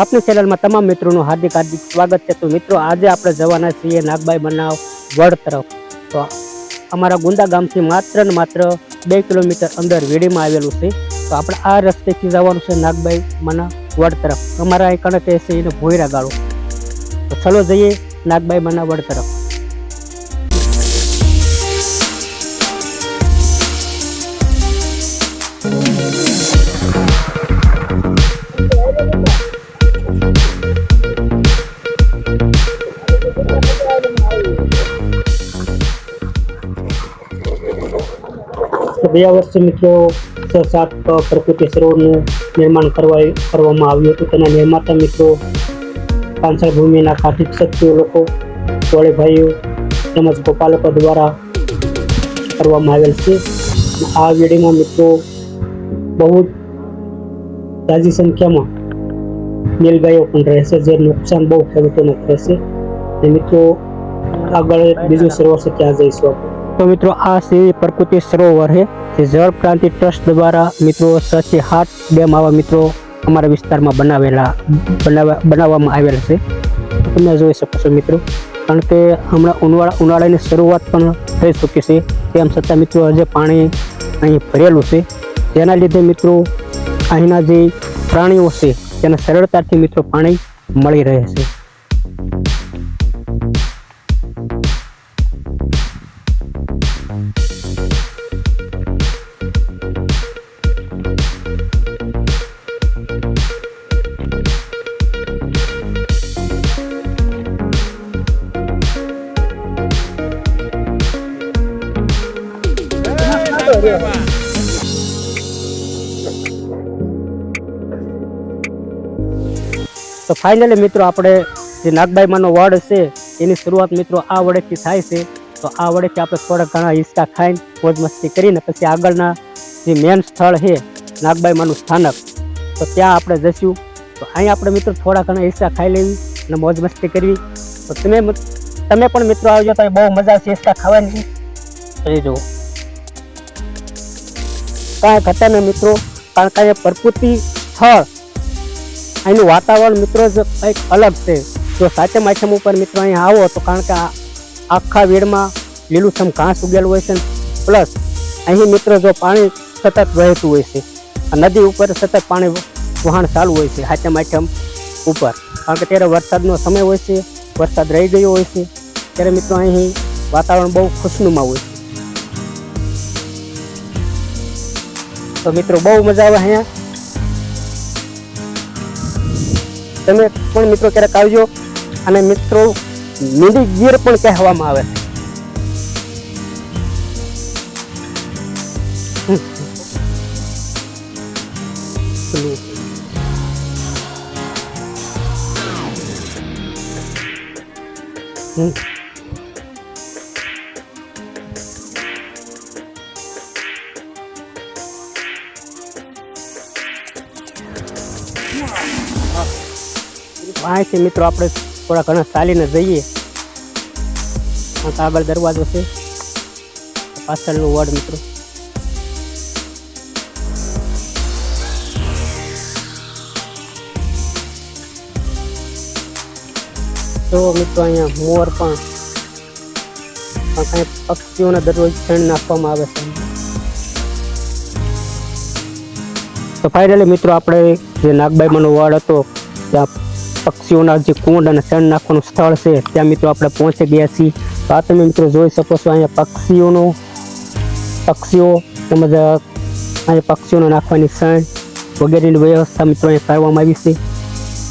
આપની ચેનલમાં તમામ મિત્રોનું હાર્દિક સ્વાગત છે। તો મિત્રો આજે આપણે જવાના છીએ નાગબાઈ બનાવ વડ તરફ। તો અમારા ગુંદા ગામથી માત્ર ને માત્ર 2 કિલોમીટર અંદર વેડીમાં આવેલું છે। તો આપણે આ રસ્તેથી જવાનું છે નાગબાઈ બનાવ વડ તરફ। અમારા અહીં કણે કહે છે એને ભોયરા ગાળો। તો ચલો જઈએ નાગબાઈ બનાવ વડ તરફ। ગયા વર્ષે મિત્રો 6-7 પ્રકૃતિ સરોવરનું નિર્માણ કરવામાં આવ્યું હતું। તેના નિર્માતા મિત્રો પાંચાળ ભૂમિના કાઠી ક્ષત્રિય લોકો, કોળી ભાઈઓ તેમજ ગોપાલકો દ્વારા કરવામાં આવેલ છે। આ વેડીમાં મિત્રો બહુ તાજી સંખ્યામાં નીલગાયો પણ રહેશે, જે નુકસાન બહુ ખેડૂતોને થશે। મિત્રો આગળ બીજું સરોવર છે ત્યાં જઈશું આપણે। તો મિત્રો આ છે પ્રકૃતિ સરોવર છે, જે જળ ક્રાંતિ ટ્રસ્ટ દ્વારા મિત્રો 6 થી 7 ડેમ આવા મિત્રો અમારા વિસ્તારમાં બનાવવામાં આવેલ છે। તમે જોઈ શકો છો મિત્રો, કારણ કે હમણાં ઉનાળાની શરૂઆત પણ થઈ ચૂકી છે, તેમ છતાં મિત્રો હજે પાણી અહીં ભરેલું છે, જેના લીધે મિત્રો અહીંના જે પ્રાણીઓ છે તેને સરળતાથી મિત્રો પાણી મળી રહે છે। તો ફાઇનલી મિત્રો આપણે જે નાગબાઈ માનો વડ છે એની શરૂઆત મિત્રો આ વડેથી થાય છે। તો આ વડેથી આપણે થોડા ઘણા હિસ્સા ખાઈને મોજ મસ્તી કરીને પછી આગળના જે મેન સ્થળ છે નાગબાઈ માનું સ્થાનક, તો ત્યાં આપણે જઈશું। તો અહીં આપણે મિત્રો થોડા ઘણા હિસ્સા ખાઈ લેવી અને મોજ મસ્તી કરવી। તો તમે પણ મિત્રો આવજો તો બહુ મજા આવશે હિસ્સા ખાવાની। એ જુઓ કાંઈ ઘટે ને મિત્રો, કારણ કે અહીંયા પ્રકૃતિ સ્થળ અહીંનું વાતાવરણ મિત્રો જ કંઈક અલગ છે। જો સાચમ આઠમ ઉપર મિત્રો અહીં આવો તો કારણ કે આખા વેડમાં લીલુંછમ ઘાસ ઉગેલું હોય છે, પ્લસ અહીં મિત્રો જો પાણી સતત વહેતું હોય છે, નદી ઉપર સતત પાણી વહાણ ચાલુ હોય છે સાચમ આઠમ ઉપર, કારણ કે ત્યારે વરસાદનો સમય હોય છે, વરસાદ રહી ગયો હોય છે, ત્યારે મિત્રો અહીં વાતાવરણ બહુ ખુશનુમા હોય છે। તો મિત્રો બહુ મજા આવે અહીંયા। તમે પણ મિત્રો ક્યારેક આવજો। અને મિત્રો મીંડી ગીર પણ કહેવામાં આવે છે। અહીંથી મિત્રો આપણે થોડા ઘણા ચાલીને જઈએ। આગળ દરવાજો છે, પાછળનું વડ મિત્રો। તો મિત્રો અહીંયા મોર પણ કંઈ પક્ષીઓને દરરોજ શણ નાખવામાં આવે છે। તો ફાઇનલી મિત્રો આપણે જે નાગબાઈમાંનો વડ હતો ત્યાં પક્ષીઓના જે કુંડ અને શણ નાખવાનું સ્થળ છે ત્યાં મિત્રો આપણે પહોંચી ગયા છીએ। તો આ તમે મિત્રો જોઈ શકો છો અહીંયા પક્ષીઓ તેમજ અહીંયા પક્ષીઓને નાખવાની શણ વગેરેની વ્યવસ્થા મિત્રો અહીંયા કરવામાં આવી છે।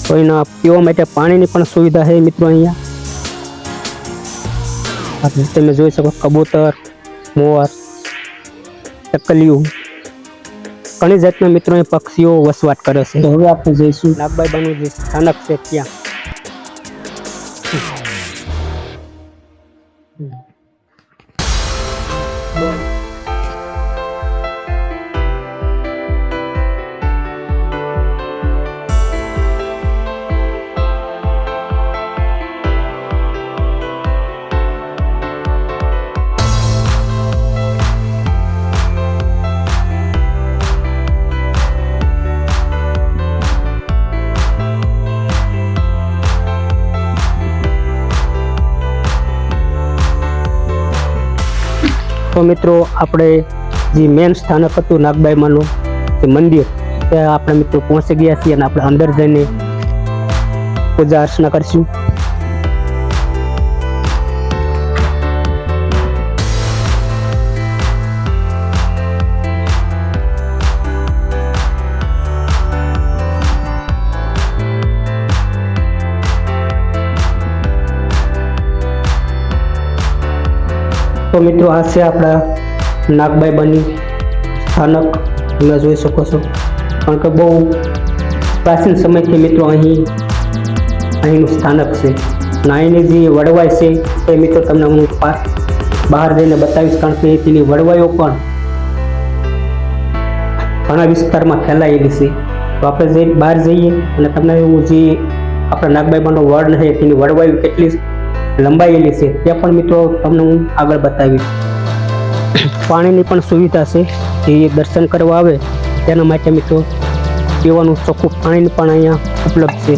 તો એના પીવા માટે પાણીની પણ સુવિધા છે મિત્રો અહીંયા। તમે જોઈ શકો કબૂતર, મોર, ચકલીઓ, ઘણી જાતના મિત્રો અહીં પક્ષીઓ વસવાટ કરે છે। તો હવે આપણે જઈશું નાગબાઈ બાનું જે સ્થાનક છે ત્યાં। તો મિત્રો આપણે જે મેન સ્થાનક હતું નાગબાઈમાનું જે મંદિર ત્યાં આપણે મિત્રો પહોંચી ગયા છીએ અને આપણે અંદર જઈને પૂજા અર્ચના કરીશું. તો મિત્રો આ છે આપણા નાગબાઈ બની સ્થાનક, તમે જોઈ શકો છો. કારણ કે બહુ પ્રાચીન સમયથી મિત્રો અહીંનું સ્થાનક છે અને અહીંની જે વડવાઈ છે એ મિત્રો તમને હું બહાર જઈને બતાવીશ. કારણ કે તેની વડવાઈઓ પણ ઘણા વિસ્તારમાં ફેલાયેલી છે. તો આપણે બહાર જઈએ અને તમને એવું જે આપણા નાગબાઈમાંનો વડ છે તેની વડવાઈઓ કેટલી લંબાયેલી છે તે પણ મિત્રો તમને હું આગળ બતાવીશ. પાણીની પણ સુવિધા છે, જે દર્શન કરવા આવે તેના માટે મિત્રો પીવાનું ચોખ્ખું પાણી પણ અહીંયા ઉપલબ્ધ છે.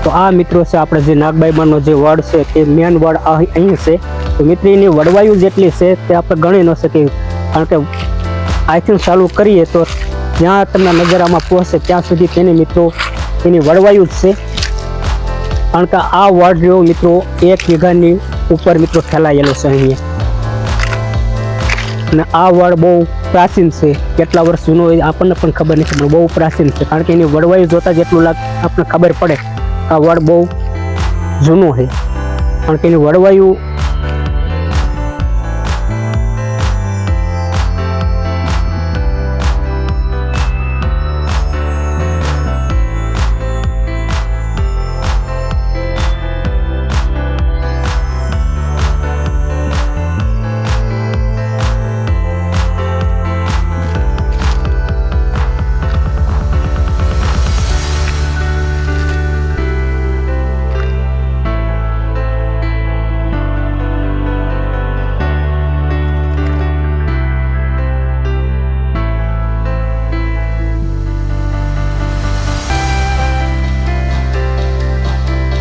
તો આ મિત્રો છે આપણે જે નાગબાઈમાંનો જે વડ છે તે મેન વડ અહીં છે. તો મિત્રો એની વડવાયું જેટલી છે તે આપણે ગણી ન શકીએ. કારણ કે અહીંથી ચાલુ કરીએ તો જ્યાં તમને નજરામાં પહોંચે ત્યાં સુધી તેની મિત્રો એની વડવાયું જ છે. કારણ કે આ વડ જો મિત્રો 1 વીઘાની ઉપર મિત્રો ફેલાયેલો છે અહીંયા. અને આ વડ બહુ પ્રાચીન છે, કેટલા વર્ષ જૂનો હોય આપણને પણ ખબર નથી, પણ બહુ પ્રાચીન છે. કારણ કે એની વડવાયું જોતા જેટલું આપણને ખબર પડે આ વડ બહુ જૂનો છે. કારણ કે એની વડવાયું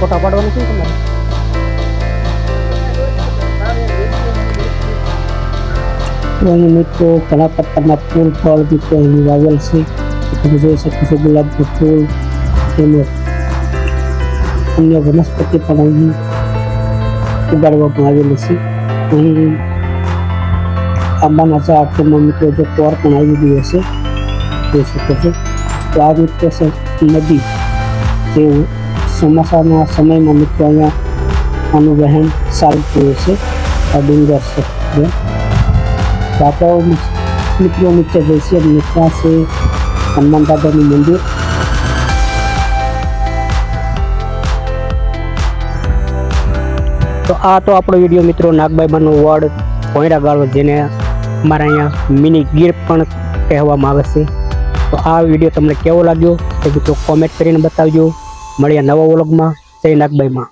ફોટા પાડવાનું શું તમારે? અહીં મિત્રો ઘણા પ્રકારના ફૂલ ફળ મિત્રો અહીં વાવેલ છે. તમે જોઈ શકો છો ગુલાબનું ફૂલ તેમજ અન્ય વનસ્પતિ પણ અહીં ઉગાડવામાં આવેલી છે. અહીં આંબાના ઝાડ તેમજ મિત્રો જો પોર પણ આવી ગયો છે, જોઈ શકો છો. તો આ મિત્રો છે નદી, જે ચોમાસાના સમયમાં મિત્રો અહીંયા આનું વહેણ ચાલતું હોય છે. આ ડુંગર છે. તો આપણે મિત્રો નીચે જઈશું અને ત્યાં છે હનુમાન દાદાનું મંદિર. તો આ તો આપણો વિડીયો મિત્રો નાગબાઈમાંનો વડ ભોંયરા ગાળો, જેને અમારા અહીંયા મિની ગીર પણ કહેવામાં આવે છે. તો આ વિડીયો તમને કેવો લાગ્યો તે મિત્રો કોમેન્ટ કરીને બતાવજો. મળ્યા નવા વ્લોગમાં. જય નાગબાઈમાં.